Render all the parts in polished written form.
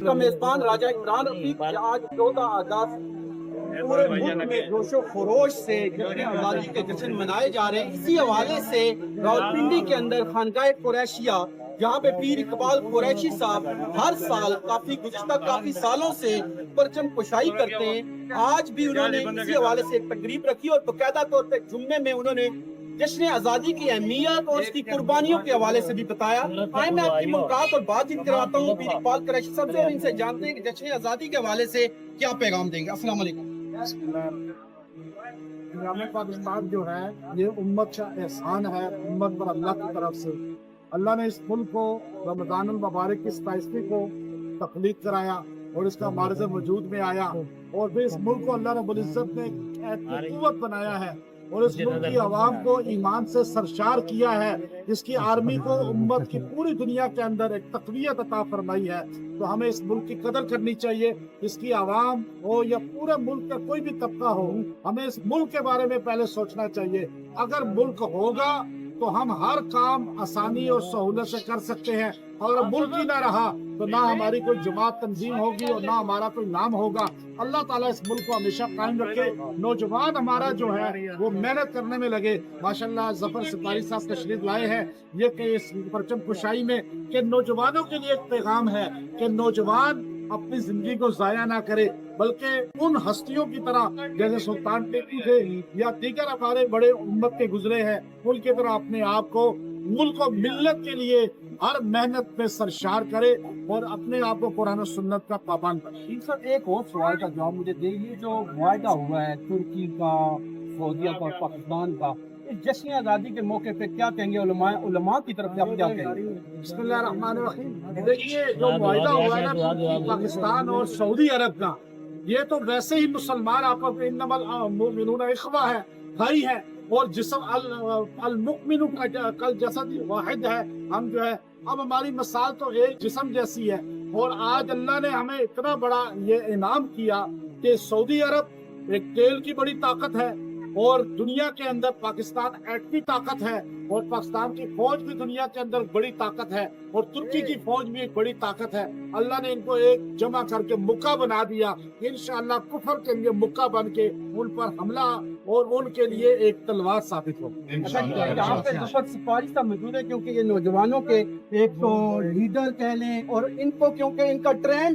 کا میزبان راجہ عمران رفیق آج 14 اگست پورے ملک میں جوش و خروش سے جشن آزادی کے جشن منائے جا رہے ہیں۔ اسی حوالے سے راولپنڈی کے اندر خانقاہ قریشیہ جہاں پہ پیر اقبال قریشی صاحب ہر سال گزشتہ کافی سالوں سے پرچم کشائی کرتے ہیں، آج بھی انہوں نے اسی حوالے سے ایک تقریب رکھی اور باقاعدہ طور پہ جمعے میں انہوں نے جشن آزادی کی اہمیت اور اس کی قربانیوں کے حوالے سے بھی بتایا۔ آئے میں آپ کی ملاقات اور بات چیت کرواتا ہوں پیر اقبال قریشی صاحب سے اور ان سے جانتے ہیں کہ جشن آزادی کے حوالے سے کیا پیغام دیں گے۔ السلام علیکم۔ نظام پاکستان جو ہے یہ امت کا احسان ہے، امت پر اللہ کی طرف سے۔ اللہ نے اس ملک کو رمضان المبارک کی 27ویں کو تخلیق کرایا اور اس کا معرض وجود میں آیا، اور پھر اس ملک کو اللہ رب العزت نے ایک قوت بنایا ہے اور اس ملک کی عوام کو ایمان سے سرشار کیا ہے، اس کی آرمی کو امت کی پوری دنیا کے اندر ایک تقویت عطا فرمائی ہے۔ تو ہمیں اس ملک کی قدر کرنی چاہیے، اس کی عوام ہو یا پورے ملک کا کوئی بھی طبقہ ہو، ہمیں اس ملک کے بارے میں پہلے سوچنا چاہیے۔ اگر ملک ہوگا تو ہم ہر کام آسانی اور سہولت سے کر سکتے ہیں، اور ملک ہی نہ رہا تو نہ ہماری کوئی جماعت تنظیم ہوگی اور نہ ہمارا کوئی نام ہوگا۔ اللہ تعالیٰ اس ملک کو ہمیشہ قائم رکھے، نوجوان ہمارا جو ہے وہ محنت کرنے میں لگے۔ ماشاءاللہ ظفر ستاری صاحب تشریف لائے ہیں یہ کہ اس پرچم کشائی میں کہ نوجوانوں کے لیے ایک پیغام ہے کہ نوجوان اپنی زندگی کو ضائع نہ کرے، بلکہ ان ہستیوں کی طرح جیسے سلطان ٹیپو تھے یا دیگر ہمارے بڑے امت کے گزرے ہیں، ان کی طرح اپنے آپ کو ملک و ملت کے لیے ہر محنت میں سرشار کرے اور اپنے آپ کو قرآن و سنت کا پابند بنے۔ سر ایک اور سوال کا جواب مجھے دے، یہ جو معاہدہ ہوا ہے ترکی کا، سعودیہ کا اور پاکستان کا، اس جشن آزادی کے موقع پہ کیا کہیں گے؟ علماء کی طرف سے آپ کیا کہیں گے؟ بسم اللہ الرحمن الرحیم۔ دیکھیے جو معاہدہ ہوا ہے نا ترکی، پاکستان اور سعودی عرب کا، یہ تو ویسے ہی مسلمان آپس میں انما المؤمنون اخوہ ہے، بھائی ہے، اور جسم المؤمن کل جسد واحد ہے۔ ہم جو ہے اب ہماری مثال تو ایک جسم جیسی ہے، اور آج اللہ نے ہمیں اتنا بڑا یہ انعام کیا کہ سعودی عرب ایک تیل کی بڑی طاقت ہے، اور دنیا کے اندر پاکستان ایٹمی طاقت ہے، اور پاکستان کی فوج بھی دنیا کے اندر بڑی طاقت ہے، اور ترکی کی فوج بھی ایک بڑی طاقت ہے۔ اللہ نے ان کو ایک جمع کر کے مکہ بنا دیا، انشاءاللہ کفر کے لیے مکہ بن کے ان پر حملہ اور ان کے لیے ایک تلوار ثابت ہو۔ یہاں پہ ظفر ستاری صاحب موجود ہے کیونکہ یہ نوجوانوں کے ایک تو لیڈر کہہ لیں، اور ان کو کیونکہ ان کا ٹرینڈ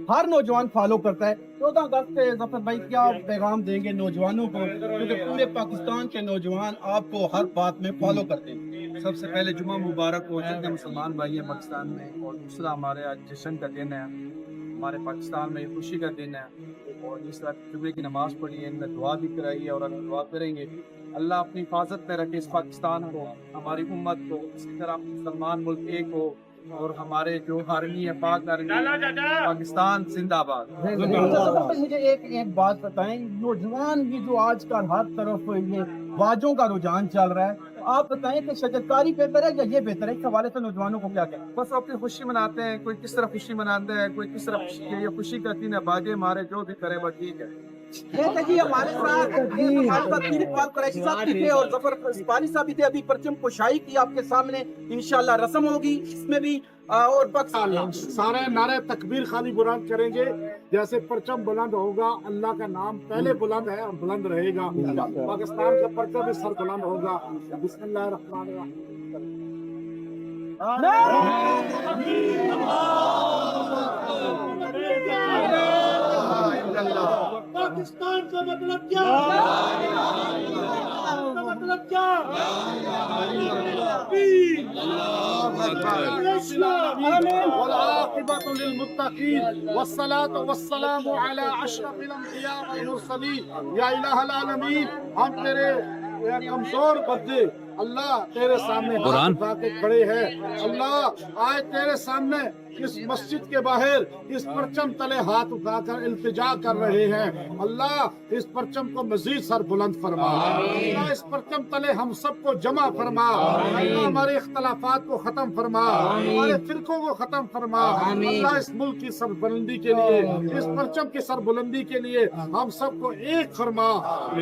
ہر نوجوان فالو کرتا ہے۔ 14 اگست پہ ظفر بھائی کیا پیغام دیں گے نوجوانوں کو، کیونکہ پورے پاکستان کے نوجوان آپ کو ہر بات میں فالو کرتے ہیں؟ سب سے پہلے جمعہ مبارک ہو جتنے مسلمان بھائی ہیں پاکستان میں، اور دوسرا ہمارے آج جشن کا دن ہے، ہمارے پاکستان میں خوشی کا دن ہے، اور جس طرح جمعے کی نماز پڑھی ہے، ان میں دعا بھی کرائی ہے، اور ہم دعا کریں گے اللہ اپنی حفاظت میں رکھے اس پاکستان کو، ہماری امت کو، اسی طرح مسلمان ملک ایک ہو، اور ہمارے جو آرمی ہے پاک آرمی، پاکستان زندہ آباد۔ مجھے ایک بات بتائیں، نوجوان بھی جو آج کل ہر طرف یہ باجوں کا رجحان چل رہا ہے، آپ بتائیں کہ شجرکاری بہتر ہے یا یہ بہتر ہے؟ اس حوالے سے نوجوانوں کو کیا کہیں؟ بس اپنی خوشی مناتے ہیں، کوئی کس طرح خوشی مناتا ہے، کوئی کس طرح خوشی ہے، یہ خوشی کا دن ہے، باجے مارے جو بھی کرے وہ ٹھیک ہے۔ جی ہمارے ساتھ پیر اقبال قریشی صاحب بھی تھے اور ظفر ستاری صاحب بھی تھے، ابھی پرچم کشائی کی آپ کے سامنے انشاءاللہ رسم ہوگی، اس میں بھی اور سارے نعرے تکبیر خالی بلند کریں گے، جیسے پرچم بلند ہوگا اللہ کا نام پہلے بلند ہے اور بلند رہے گا، پاکستان کا پرچم بھی سر بلند ہوگا۔ بسم اللہ الرحمن الرحیم۔ پاکستان کا مطلب کیا؟ مطلب کیا؟ والعاقبۃ للمتقین والصلاة والسلام علی اشرف الانبیاء والمرسلین۔ یا الہ العالمین، ہم تیرے کمزور بندے اللہ تیرے سامنے ہاتھ اٹھا کے کھڑے ہیں، اللہ آج تیرے سامنے اس مسجد کے باہر اس پرچم تلے ہاتھ اٹھا کر التجا کر رہے ہیں، اللہ اس پرچم کو مزید سر بلند فرما، اللہ اس پرچم تلے ہم سب کو جمع فرما، اللہ ہمارے اختلافات کو ختم فرما، ہمارے فرقوں کو ختم فرما، اللہ اس ملک کی سربلندی کے لیے، اس پرچم کی سربلندی کے لیے ہم سب کو ایک فرما،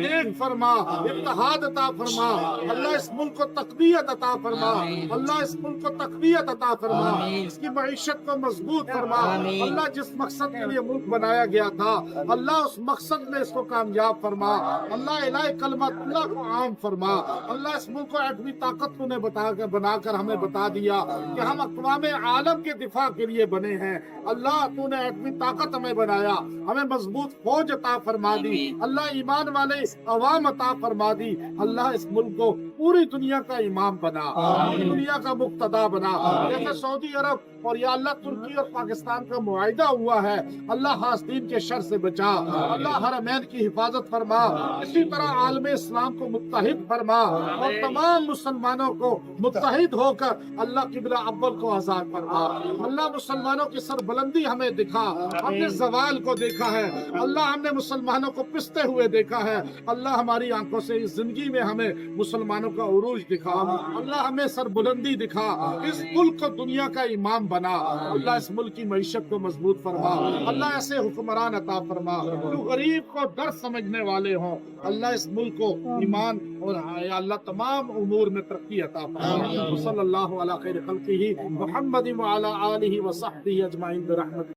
ایک فرما، اتحاد عطا فرما، اللہ اس ملک کو تقویت عطا فرما، اللہ اس ملک کو تقویت عطا فرما، اس کی معیشت معیشت کو مضبوط فرما اللہ جس مقصد کے لیے ملک بنایا گیا تھا اللہ اس مقصد میں اس کو کامیاب فرما اللہ الہی کلمت اللہ کو عام فرما اللہ اس ملک کو ایٹمی طاقت تو نے بنا کر ہمیں بتا دیا کہ ہم اقوام عالم کے دفاع کے لیے بنے ہیں اللہ تو نے ایٹمی طاقت ہمیں بنایا ہمیں مضبوط فوج عطا فرما دی اللہ ایمان والے عوام عطا فرما دی اللہ اس ملک کو پوری دنیا کا امام بنا پوری دنیا کا مقتدا بنا جیسے سعودی عرب اور یا اللہ ترکی اور پاکستان کا معاہدہ ہوا ہے اللہ حاسدین کے شر سے بچا اللہ حرمین کی حفاظت فرما اسی طرح عالم اسلام کو متحد فرما اور تمام مسلمانوں کو متحد ہو کر اللہ قبلہ اول کو آزاد فرما اللہ مسلمانوں کی سربلندی ہمیں دکھا ہم نے زوال کو دیکھا ہے اللہ ہم نے مسلمانوں کو پستے ہوئے دیکھا ہے اللہ ہماری آنکھوں سے اس زندگی میں ہمیں مسلمانوں کا عروج دکھا اللہ ہمیں سربلندی دکھا اس ملک کو دنیا کا امام بنا اللہ اس ملک کی معیشت کو مضبوط فرما اللہ ایسے حکمران عطا فرما جو غریب کو در سمجھنے والے ہوں اللہ اس ملک کو ایمان اور یا اللہ تمام امور میں ترقی عطا فرما صلی اللہ علی خیر خلقہ محمد وعلی آلہ وصحبہ اجمعین برحمتہ